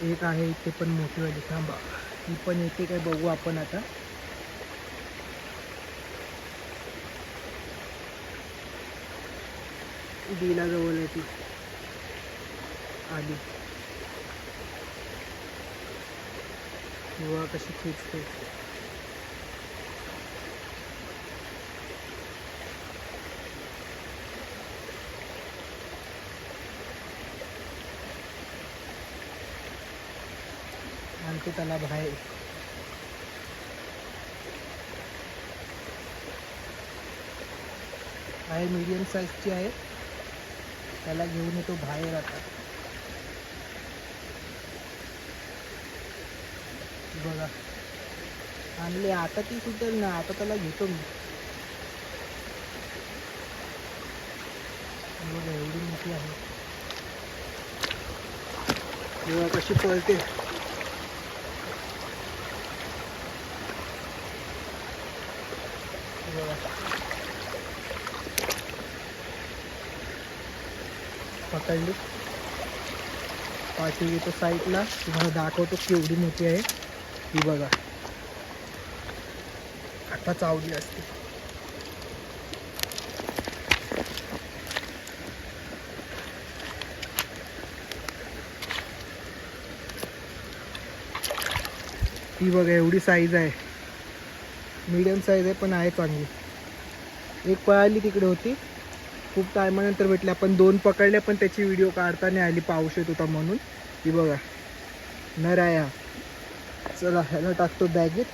एक आहे इथे पण मोठीवाली. थांबा, ही पण येते काय बघू आपण आता. डीला जवळ आहे ती आली किंवा कशी खेचते. आणते त्याला बाहेर. आहे मीडियम साईजची आहे. त्याला घेऊन येतो बाहेर आता. बघा आणले. आता ती सुटेल ना, आता त्याला घेतो मी. बघा एवढी मोठी आहे. बघा कशी पळते. बघा पकडली. पाठी येतो साईडला. तुम्हाला दाखवतो केवढी मोठी आहे ही. बघा आता चावली असते. ही बघा एवढी साईज आहे. मीडियम साईज आहे पण आहे चांगली. एक पळाली तिकडे होती, खूप टायमानंतर भेटले. आपण 2 पकडल्या पण त्याची व्हिडिओ काढता नाही आली, पाऊस येत होता म्हणून. ही बघा नर आहे हा. चला ह्याला टाकतो बॅगेत.